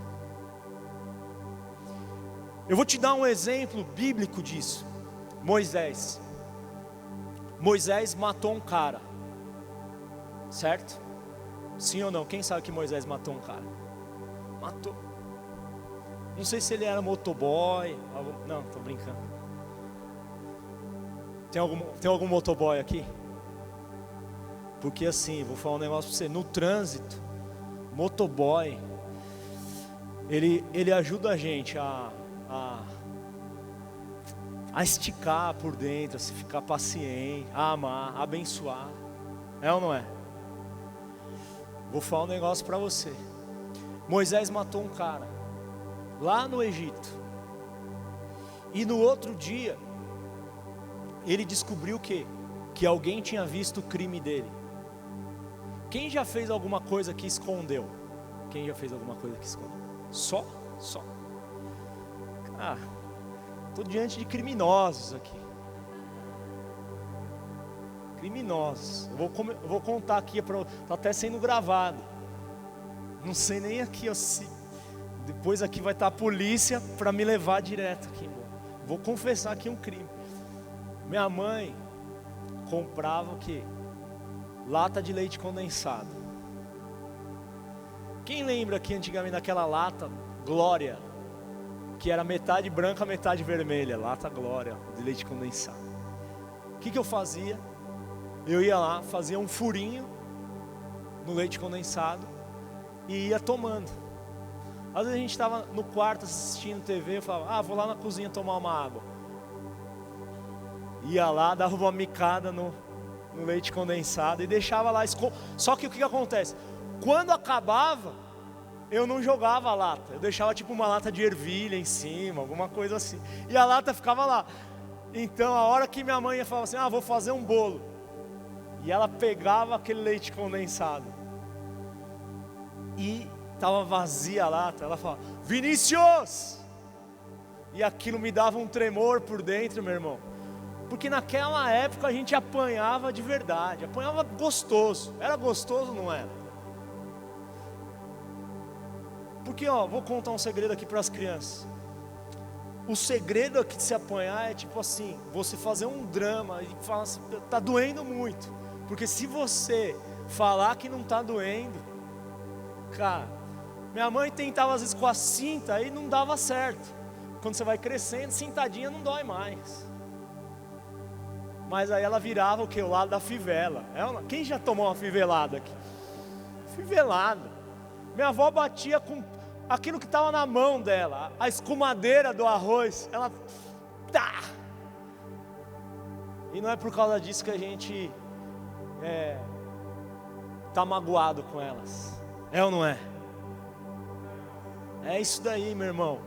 Eu vou te dar um exemplo bíblico disso. Moisés matou um cara, certo? Sim ou não? Quem sabe que Moisés matou um cara? Matou. Não sei se ele era motoboy. Não, tô brincando. Tem algum motoboy aqui? Porque assim, vou falar um negócio pra você. No trânsito, motoboy, ele ajuda a gente a esticar por dentro, a se ficar paciente, a amar, a abençoar. É ou não é? Vou falar um negócio para você. Moisés matou um cara lá no Egito, e no outro dia ele descobriu que alguém tinha visto o crime dele. Quem já fez alguma coisa que escondeu? Quem já fez alguma coisa que escondeu? Só? Estou diante de criminosos aqui. Criminosos. Eu vou contar aqui, está até sendo gravado. Não sei nem aqui, depois aqui vai estar a polícia para me levar direto aqui. Vou confessar aqui um crime. Minha mãe comprava o quê? Lata de leite condensado. Quem lembra que antigamente naquela lata Glória, que era metade branca, metade vermelha, lata Glória de leite condensado. O que eu fazia? Eu ia lá, fazia um furinho no leite condensado e ia tomando. Às vezes a gente estava no quarto assistindo TV, eu falava, vou lá na cozinha tomar uma água. Ia lá, dava uma micada no leite condensado e deixava lá. Só que o que acontece? Quando acabava, eu não jogava a lata, eu deixava tipo uma lata de ervilha em cima, alguma coisa assim. E a lata ficava lá. Então a hora que minha mãe ia falar assim, vou fazer um bolo. E ela pegava aquele leite condensado e estava vazia a lata. Ela falava, Vinícius! E aquilo me dava um tremor por dentro, meu irmão. Porque naquela época a gente apanhava de verdade. Apanhava gostoso. Era gostoso ou não era? Porque vou contar um segredo aqui para as crianças. O segredo aqui de se apanhar é tipo assim, você fazer um drama e falar assim, tá doendo muito. Porque se você falar que não está doendo, cara, minha mãe tentava às vezes com a cinta e não dava certo. Quando você vai crescendo, cintadinha não dói mais. Mas aí ela virava o que? O lado da fivela. Quem já tomou uma fivelada aqui? Fivelada. Minha avó batia com aquilo que estava na mão dela, a escumadeira do arroz. Ela... E não é por causa disso que a gente tá magoado com elas. É ou não é? É isso daí, meu irmão.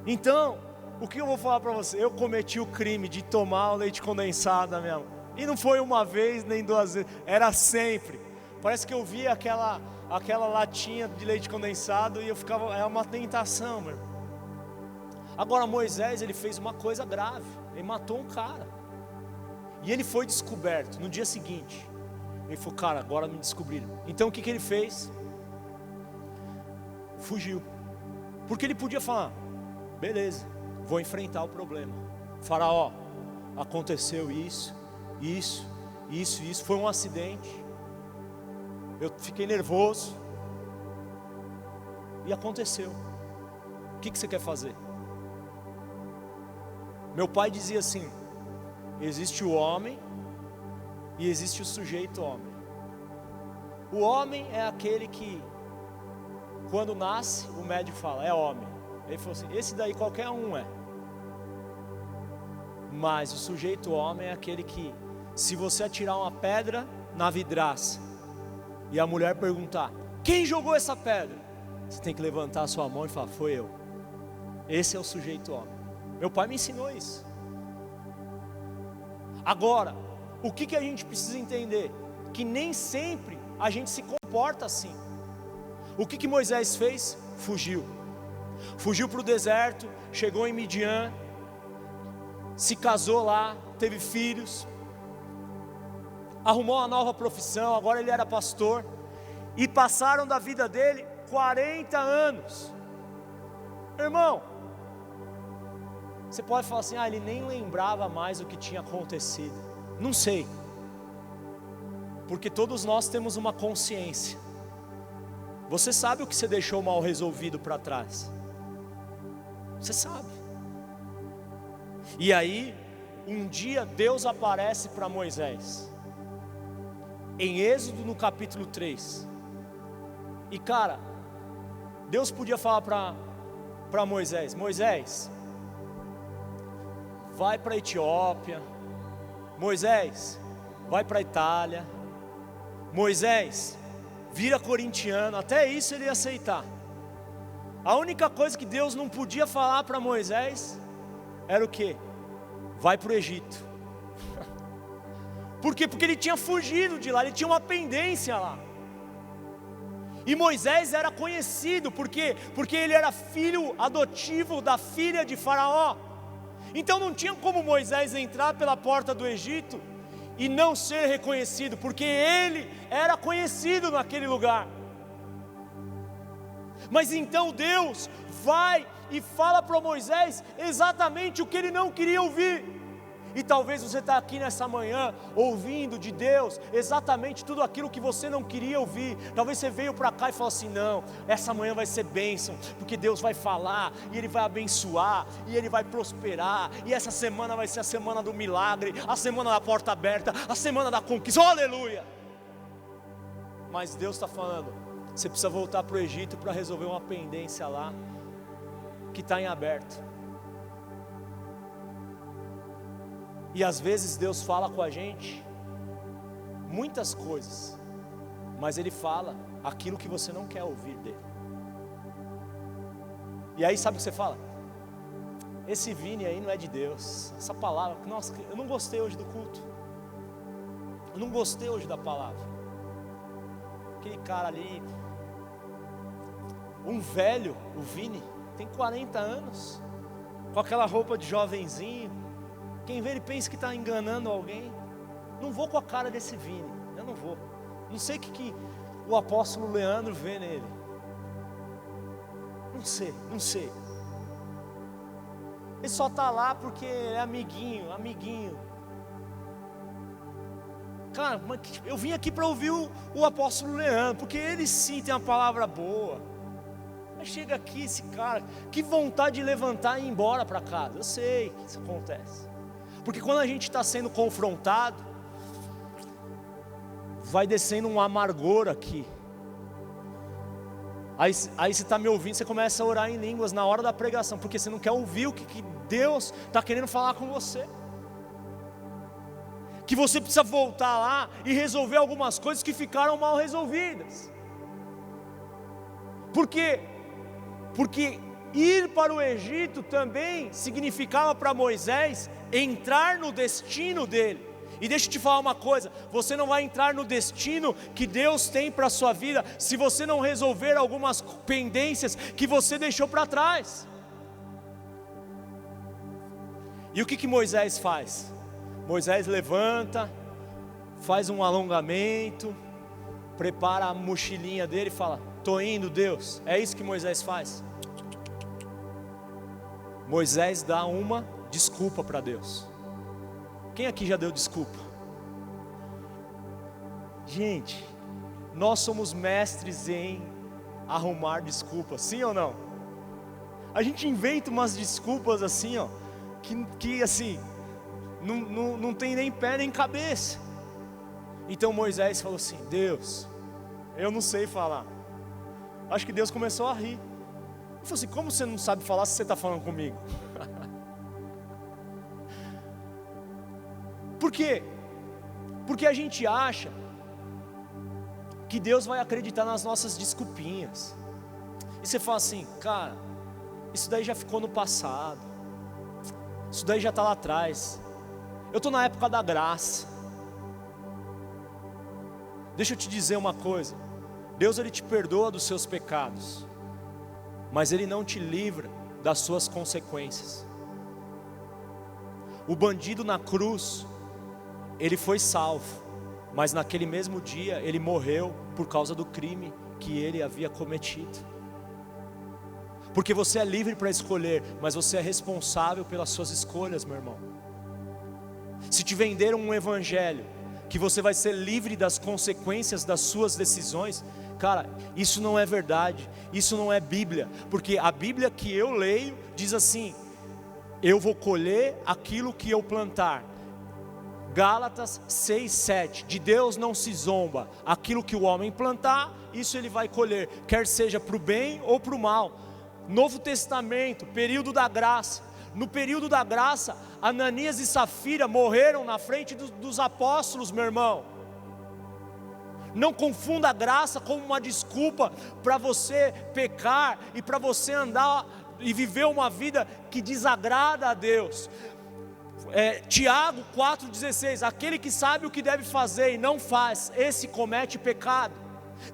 Então, o que eu vou falar para você? Eu cometi o crime de tomar o leite condensado da minha mãe. E não foi uma vez, nem duas vezes. Era sempre. Parece que eu via aquela latinha de leite condensado e eu ficava... É uma tentação, meu irmão. Agora Moisés, ele fez uma coisa grave. Ele matou um cara. E ele foi descoberto no dia seguinte. Ele falou, cara, agora me descobriram. Então o que ele fez? Fugiu. Porque ele podia falar, beleza, vou enfrentar o problema. Faraó, aconteceu isso, foi um acidente. Eu fiquei nervoso. E aconteceu. O que você quer fazer? Meu pai dizia assim, existe o homem e existe o sujeito homem. O homem é aquele que, quando nasce, o médico fala, é homem. Ele falou assim, esse daí qualquer um é. Mas o sujeito homem é aquele que, se você atirar uma pedra na vidraça, e a mulher perguntar, quem jogou essa pedra? Você tem que levantar a sua mão e falar, foi eu. Esse é o sujeito homem. Meu pai me ensinou isso. Agora, o que a gente precisa entender? que nem sempre a gente se comporta assim. O que Moisés fez? Fugiu para o deserto, chegou em Midian, se casou lá, teve filhos, arrumou uma nova profissão, agora ele era pastor, e passaram da vida dele 40 anos. Irmão, você pode falar assim, ele nem lembrava mais o que tinha acontecido. Não sei, porque todos nós temos uma consciência. Você sabe o que você deixou mal resolvido para trás, você sabe. E aí, um dia Deus aparece para Moisés, em Êxodo no capítulo 3, e cara, Deus podia falar para Moisés, Moisés, vai para a Etiópia, Moisés, vai para a Itália, Moisés, vira corintiano, até isso ele ia aceitar. A única coisa que Deus não podia falar para Moisés, era o quê? Vai para o Egito. Por quê? Porque ele tinha fugido de lá, ele tinha uma pendência lá. E Moisés era conhecido, por quê? Porque ele era filho adotivo da filha de Faraó. Então não tinha como Moisés entrar pela porta do Egito e não ser reconhecido, porque ele era conhecido naquele lugar. Mas então Deus vai e fala para Moisés exatamente o que ele não queria ouvir. E talvez você está aqui nessa manhã ouvindo de Deus exatamente tudo aquilo que você não queria ouvir. Talvez você veio para cá e falou assim, não, essa manhã vai ser bênção, porque Deus vai falar, e Ele vai abençoar, e Ele vai prosperar, e essa semana vai ser a semana do milagre, a semana da porta aberta, a semana da conquista, oh, aleluia. Mas Deus está falando, você precisa voltar para o Egito para resolver uma pendência lá, que está em aberto. E às vezes Deus fala com a gente muitas coisas, mas Ele fala aquilo que você não quer ouvir dEle. E aí sabe o que você fala? Esse Vini aí não é de Deus, essa palavra, nossa, eu não gostei hoje do culto, eu não gostei hoje da palavra. Aquele cara ali, um velho, o Vini, tem 40 anos, com aquela roupa de jovenzinho. Quem vê ele pensa que está enganando alguém. Não vou com a cara desse Vini, eu não vou. Não sei o que o apóstolo Leandro vê nele. Não sei. Ele só está lá porque é amiguinho. Cara, eu vim aqui para ouvir o apóstolo Leandro, porque ele sim tem uma palavra boa. Mas chega aqui esse cara, que vontade de levantar e ir embora para casa. Eu sei que isso acontece. Porque quando a gente está sendo confrontado, vai descendo um amargor aqui. Aí você está me ouvindo, você começa a orar em línguas na hora da pregação, porque você não quer ouvir o que Deus está querendo falar com você. Que você precisa voltar lá e resolver algumas coisas que ficaram mal resolvidas. Por quê? Porque ir para o Egito também significava para Moisés entrar no destino dele. E deixa eu te falar uma coisa, você não vai entrar no destino que Deus tem para a sua vida se você não resolver algumas pendências que você deixou para trás. E o que Moisés faz? Moisés levanta, faz um alongamento, prepara a mochilinha dele e fala, estou indo, Deus. É isso que Moisés faz. Moisés dá uma desculpa para Deus. Quem aqui já deu desculpa? Gente, nós somos mestres em arrumar desculpas, sim ou não? A gente inventa umas desculpas assim, ó, que assim, não tem nem pé nem cabeça. Então Moisés falou assim, Deus, eu não sei falar. Acho que Deus começou a rir. Ele falou assim, como você não sabe falar se você está falando comigo? Por quê? Porque a gente acha que Deus vai acreditar nas nossas desculpinhas. E você fala assim, cara, isso daí já ficou no passado, isso daí já está lá atrás, eu estou na época da graça. Deixa eu te dizer uma coisa, Deus ele te perdoa dos seus pecados, mas Ele não te livra das suas consequências. O bandido na cruz, ele foi salvo, mas naquele mesmo dia ele morreu por causa do crime que ele havia cometido. Porque você é livre para escolher, mas você é responsável pelas suas escolhas, meu irmão. Se te venderam um evangelho que você vai ser livre das consequências das suas decisões, cara, isso não é verdade, isso não é Bíblia. Porque a Bíblia que eu leio diz assim: eu vou colher aquilo que eu plantar. Gálatas 6:7, de Deus não se zomba, aquilo que o homem plantar, isso ele vai colher, quer seja para o bem ou para o mal. Novo Testamento, período da graça. No período da graça, Ananias e Safira morreram na frente dos apóstolos, meu irmão. Não confunda a graça como uma desculpa para você pecar e para você andar e viver uma vida que desagrada a Deus. Tiago 4,16, aquele que sabe o que deve fazer e não faz, esse comete pecado.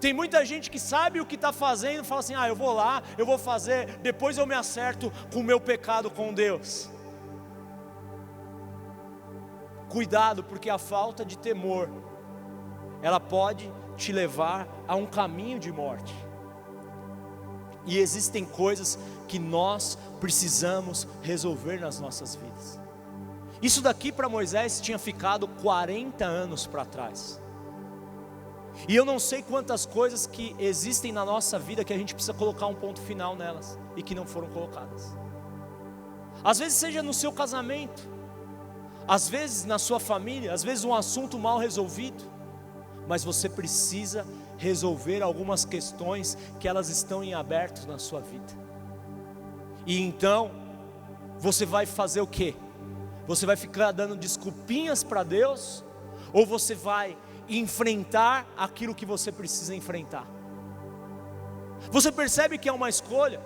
Tem muita gente que sabe o que está fazendo e fala assim: eu vou lá, eu vou fazer, depois eu me acerto com o meu pecado com Deus. Cuidado, porque a falta de temor, ela pode te levar a um caminho de morte. E existem coisas que nós precisamos resolver nas nossas vidas. Isso daqui para Moisés tinha ficado 40 anos para trás. E eu não sei quantas coisas que existem na nossa vida que a gente precisa colocar um ponto final nelas e que não foram colocadas. Às vezes seja no seu casamento, às vezes na sua família, às vezes um assunto mal resolvido, mas você precisa resolver algumas questões que elas estão em aberto na sua vida. E então você vai fazer o quê? Você vai ficar dando desculpinhas para Deus, ou você vai enfrentar aquilo que você precisa enfrentar? Você percebe que é uma escolha?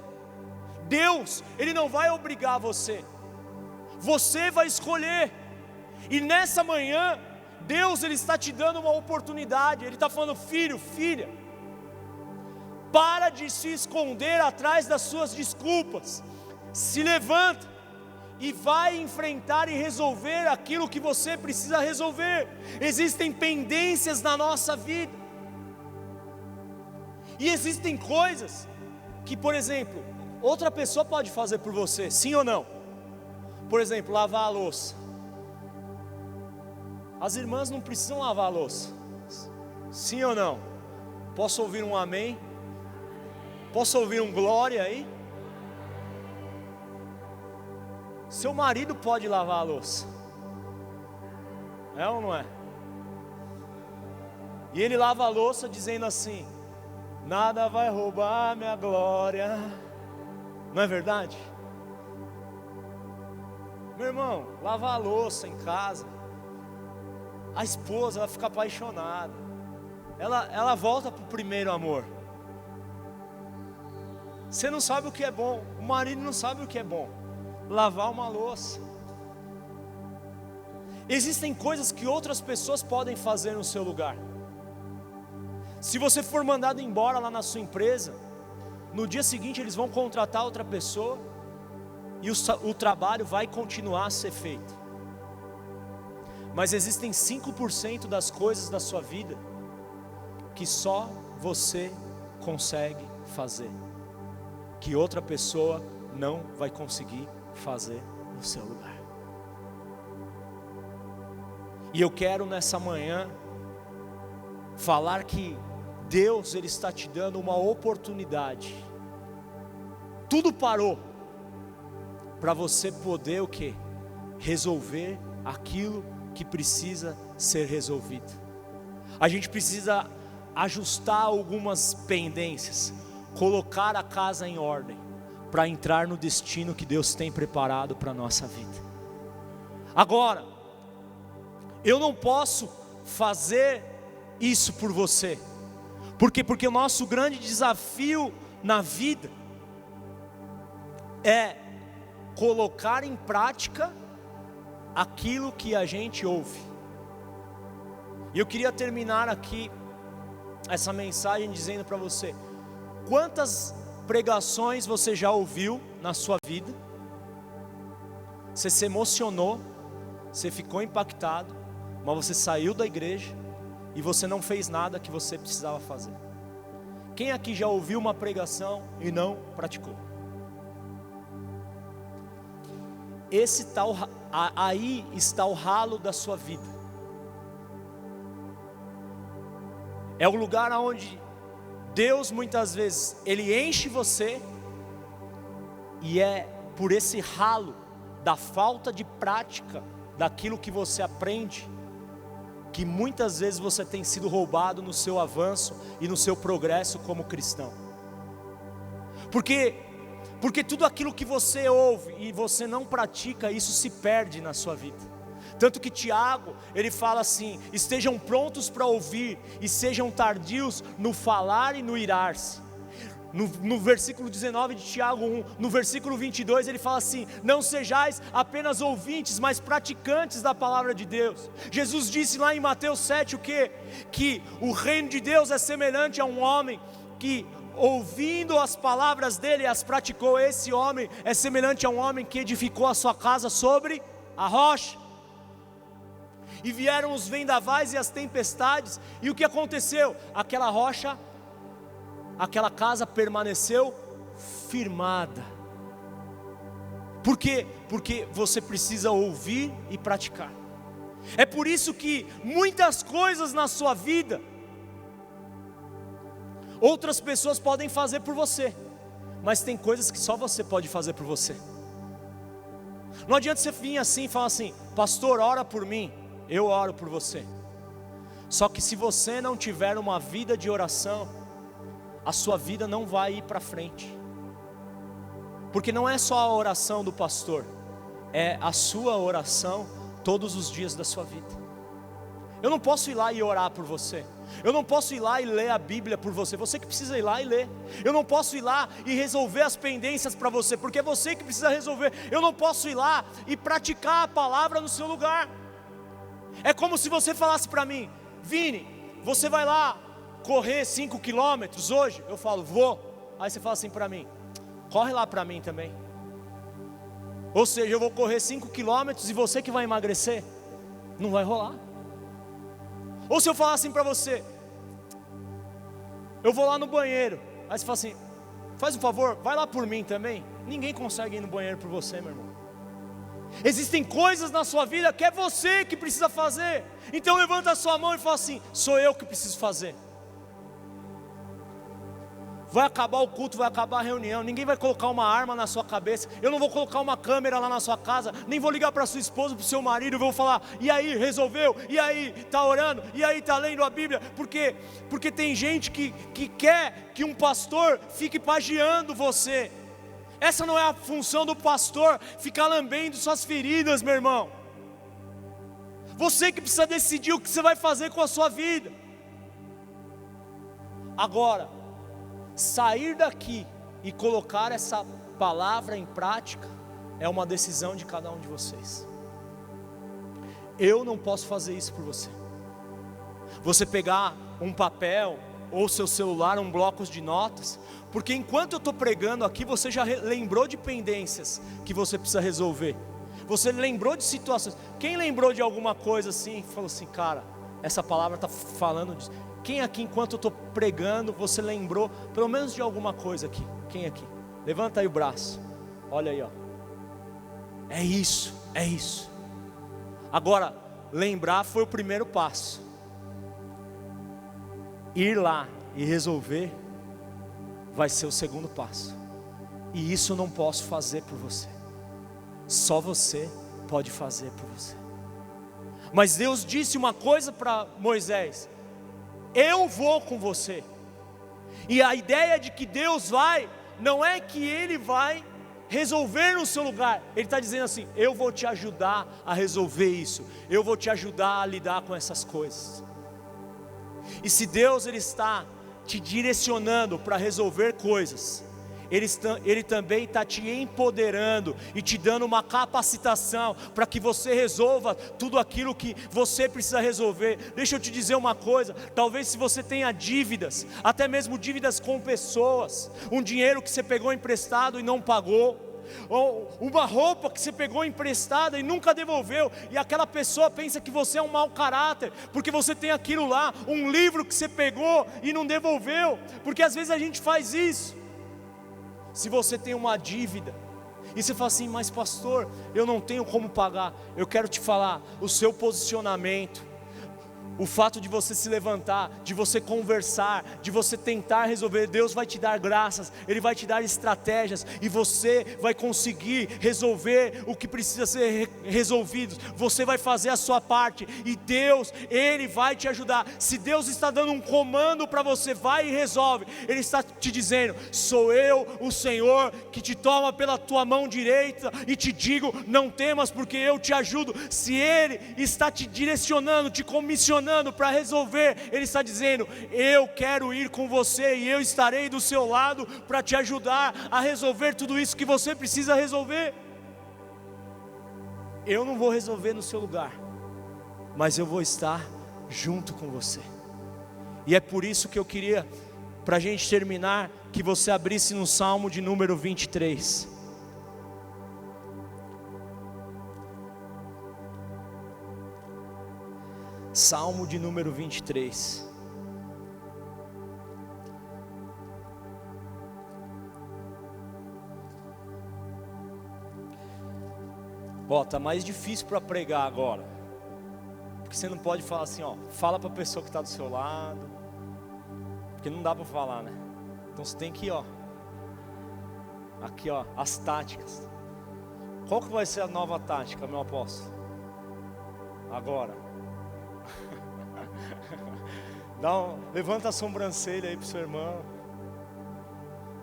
Deus, Ele não vai obrigar você, você vai escolher. E nessa manhã, Deus Ele está te dando uma oportunidade. Ele está falando: filho, filha, para de se esconder atrás das suas desculpas, se levanta e vai enfrentar e resolver aquilo que você precisa resolver. Existem pendências na nossa vida, e existem coisas que, por exemplo, outra pessoa pode fazer por você, sim ou não? Por exemplo, lavar a louça. As irmãs não precisam lavar a louça, sim ou não? Posso ouvir um amém? Posso ouvir um glória aí? Seu marido pode lavar a louça, é ou não é? E ele lava a louça dizendo assim: nada vai roubar minha glória. Não é verdade? Meu irmão, lavar a louça em casa, a esposa vai ficar apaixonada, ela volta para o primeiro amor. Você não sabe o que é bom, o marido não sabe o que é bom, lavar uma louça. Existem coisas que outras pessoas podem fazer no seu lugar. Se você for mandado embora lá na sua empresa, no dia seguinte eles vão contratar outra pessoa, e o trabalho vai continuar a ser feito. Mas existem 5% das coisas da sua vida que só você consegue fazer, que outra pessoa não vai conseguir fazer no seu lugar. E eu quero nessa manhã falar que Deus Ele está te dando uma oportunidade. Tudo parou para você poder o quê? Resolver aquilo que precisa ser resolvido. A gente precisa ajustar algumas pendências, colocar a casa em ordem, para entrar no destino que Deus tem preparado para a nossa vida. Agora, eu não posso fazer isso por você. Por quê? Porque o nosso grande desafio na vida é colocar em prática aquilo que a gente ouve. E eu queria terminar aqui essa mensagem dizendo para você: quantas pregações você já ouviu na sua vida? Você se emocionou, você ficou impactado, mas você saiu da igreja e você não fez nada que você precisava fazer. Quem aqui já ouviu uma pregação e não praticou? Aí está o ralo da sua vida. É o lugar onde Deus muitas vezes, Ele enche você, e é por esse ralo da falta de prática daquilo que você aprende, que muitas vezes você tem sido roubado no seu avanço e no seu progresso como cristão. Porque tudo aquilo que você ouve e você não pratica, isso se perde na sua vida. Tanto que Tiago, ele fala assim: estejam prontos para ouvir e sejam tardios no falar e no irar-se. No versículo 19 de Tiago 1, no versículo 22, ele fala assim: não sejais apenas ouvintes, mas praticantes da palavra de Deus. Jesus disse lá em Mateus 7 o quê? Que o reino de Deus é semelhante a um homem que, ouvindo as palavras dele, as praticou. Esse homem é semelhante a um homem que edificou a sua casa sobre a rocha. E vieram os vendavais e as tempestades, e o que aconteceu? Aquela rocha, aquela casa permaneceu firmada. Por quê? Porque você precisa ouvir e praticar. É por isso que muitas coisas na sua vida, outras pessoas podem fazer por você, mas tem coisas que só você pode fazer por você. Não adianta você vir assim e falar assim: pastor, ora por mim. Eu oro por você. Só que se você não tiver uma vida de oração, a sua vida não vai ir para frente. Porque não é só a oração do pastor, é a sua oração todos os dias da sua vida. Eu não posso ir lá e orar por você. Eu não posso ir lá e ler a Bíblia por você. Você que precisa ir lá e ler. Eu não posso ir lá e resolver as pendências para você, porque é você que precisa resolver. Eu não posso ir lá e praticar a palavra no seu lugar. É como se você falasse para mim: Vini, você vai lá correr 5 quilômetros hoje? Eu falo: vou. Aí você fala assim para mim: corre lá para mim também. Ou seja, eu vou correr 5 quilômetros e você que vai emagrecer? Não vai rolar. Ou se eu falar assim para você: eu vou lá no banheiro. Aí você fala assim: faz um favor, vai lá por mim também. Ninguém consegue ir no banheiro por você, meu irmão. Existem coisas na sua vida que é você que precisa fazer. Então levanta a sua mão e fala assim: sou eu que preciso fazer. Vai acabar o culto, vai acabar a reunião, ninguém vai colocar uma arma na sua cabeça. Eu não vou colocar uma câmera lá na sua casa, nem vou ligar para sua esposa, para o seu marido. Eu vou falar: e aí, resolveu? E aí, está orando? E aí, está lendo a Bíblia? Porque tem gente que quer que um pastor fique pagiando você. Essa não é a função do pastor, ficar lambendo suas feridas, meu irmão. Você que precisa decidir o que você vai fazer com a sua vida. Agora, sair daqui e colocar essa palavra em prática é uma decisão de cada um de vocês. Eu não posso fazer isso por você. Você pegar um papel ou seu celular, um bloco de notas, porque enquanto eu estou pregando aqui, você já lembrou de pendências que você precisa resolver. Você lembrou de situações. Quem lembrou de alguma coisa assim, falou assim: cara, essa palavra está falando disso. Quem aqui, enquanto eu estou pregando, você lembrou pelo menos de alguma coisa aqui? Quem aqui? Levanta aí o braço. Olha aí, ó. É isso, é isso. Agora, lembrar foi o primeiro passo. Ir lá e resolver vai ser o segundo passo. E isso eu não posso fazer por você. Só você pode fazer por você. Mas Deus disse uma coisa para Moisés: eu vou com você. E a ideia de que Deus vai, não é que Ele vai resolver no seu lugar. Ele está dizendo assim: eu vou te ajudar a resolver isso. Eu vou te ajudar a lidar com essas coisas. E se Deus Ele está te direcionando para resolver coisas, Ele também está te empoderando e te dando uma capacitação para que você resolva tudo aquilo que você precisa resolver. Deixa eu te dizer uma coisa, talvez se você tenha dívidas, até mesmo dívidas com pessoas, um dinheiro que você pegou emprestado e não pagou, ou uma roupa que você pegou emprestada e nunca devolveu, e aquela pessoa pensa que você é um mau caráter, porque você tem aquilo lá, um livro que você pegou e não devolveu, porque às vezes a gente faz isso. Se você tem uma dívida, e você fala assim, mas pastor, eu não tenho como pagar, eu quero te falar, o seu posicionamento, o fato de você se levantar, de você conversar, de você tentar resolver, Deus vai te dar graças, Ele vai te dar estratégias, e você vai conseguir resolver o que precisa ser resolvido. Você vai fazer a sua parte, e Deus, Ele vai te ajudar. Se Deus está dando um comando para você, vai e resolve. Ele está te dizendo, sou eu o Senhor, que te toma pela tua mão direita, e te digo, não temas, porque eu te ajudo. Se Ele está te direcionando, te comissionando para resolver, Ele está dizendo, eu quero ir com você, e eu estarei do seu lado, para te ajudar a resolver tudo isso que você precisa resolver. Eu não vou resolver no seu lugar, mas eu vou estar junto com você. E é por isso que eu queria, para a gente terminar, que você abrisse no Salmo de número 23. Salmo de número 23. Ó, tá mais difícil para pregar agora, porque você não pode falar assim, ó, fala para a pessoa que está do seu lado, porque não dá para falar, né? Então você tem que, ó, aqui, ó, as táticas. Qual que vai ser a nova tática, meu apóstolo? Agora. Levanta a sobrancelha aí pro seu irmão.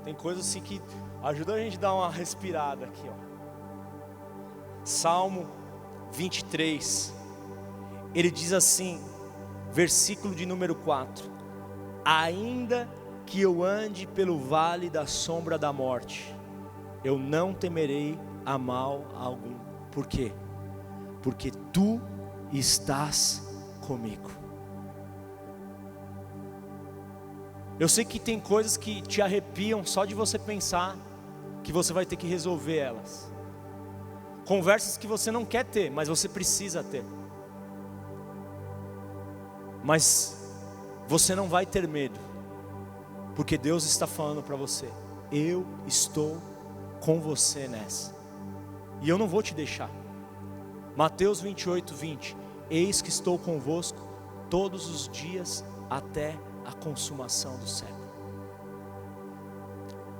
Tem coisa assim que ajuda a gente a dar uma respirada aqui, ó. Salmo 23. Ele diz assim, versículo de número 4: ainda que eu ande pelo vale da sombra da morte, eu não temerei a mal algum. Por quê? Porque tu estás comigo. Eu sei que tem coisas que te arrepiam só de você pensar que você vai ter que resolver elas. Conversas que você não quer ter, mas você precisa ter. Mas você não vai ter medo, porque Deus está falando para você, eu estou com você nessa, e eu não vou te deixar. Mateus 28:20, eis que estou convosco todos os dias até a consumação do século.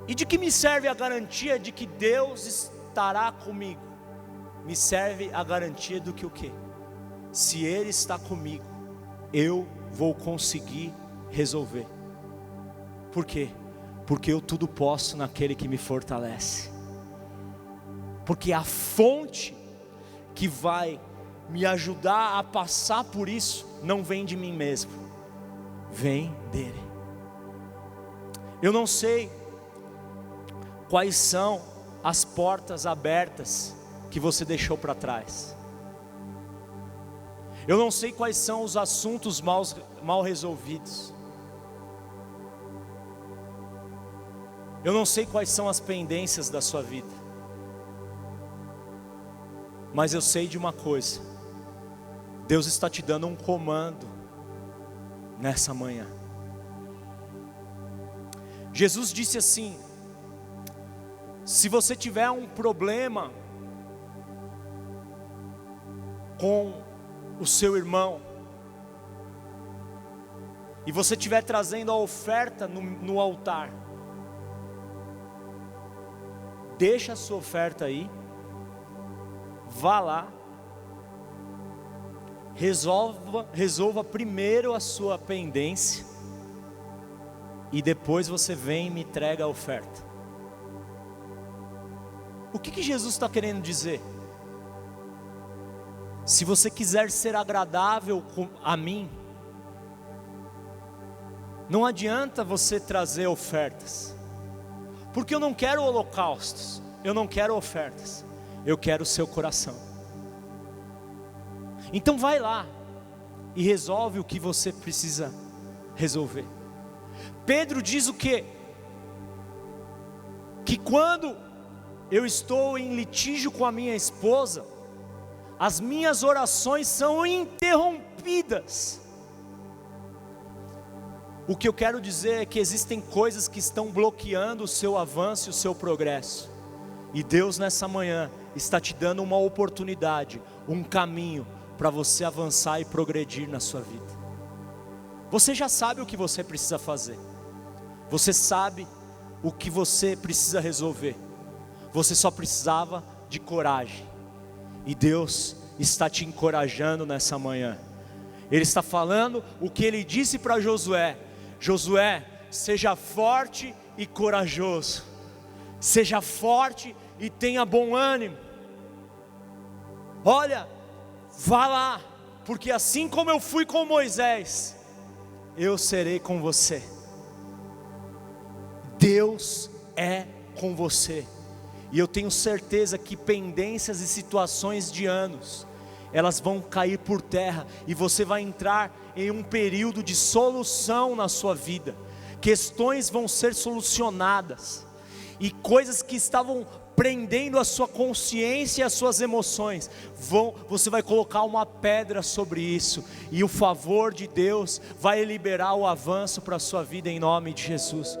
E de que me serve a garantia de que Deus estará comigo? Me serve a garantia do que o quê? Se Ele está comigo, eu vou conseguir resolver. Por quê? Porque eu tudo posso naquele que me fortalece. Porque a fonte que vai me ajudar a passar por isso não vem de mim mesmo, vem dele. Eu não sei quais são as portas abertas que você deixou para trás. Eu não sei quais são os assuntos mal resolvidos. Eu não sei quais são as pendências da sua vida. Mas eu sei de uma coisa: Deus está te dando um comando nessa manhã. Jesus disse assim: se você tiver um problema com o seu irmão, e você estiver trazendo a oferta no altar, deixa a sua oferta aí, vá lá, resolva primeiro a sua pendência, e depois você vem e me entrega a oferta. O que Jesus está querendo dizer? Se você quiser ser agradável a mim, não adianta você trazer ofertas, Porque eu não quero holocaustos, eu não quero ofertas, eu quero o seu coração. Então vai lá e resolve o que você precisa resolver. Pedro diz o quê? Que quando eu estou em litígio com a minha esposa, as minhas orações são interrompidas. O que eu quero dizer é que existem coisas que estão bloqueando o seu avanço e o seu progresso. E Deus nessa manhã está te dando uma oportunidade, um caminho para você avançar e progredir na sua vida. Você já sabe o que você precisa fazer. Você sabe o que você precisa resolver. Você só precisava de coragem. E Deus está te encorajando nessa manhã. Ele está falando o que ele disse para Josué: Josué, seja forte e corajoso. Seja forte e tenha bom ânimo. Olha, vá lá, porque assim como eu fui com Moisés, eu serei com você. Deus é com você. E eu tenho certeza que pendências e situações de anos, elas vão cair por terra, e você vai entrar em um período de solução na sua vida. Questões vão ser solucionadas, e coisas que estavam prendendo a sua consciência e as suas emoções, você vai colocar uma pedra sobre isso, e o favor de Deus vai liberar o avanço para a sua vida em nome de Jesus.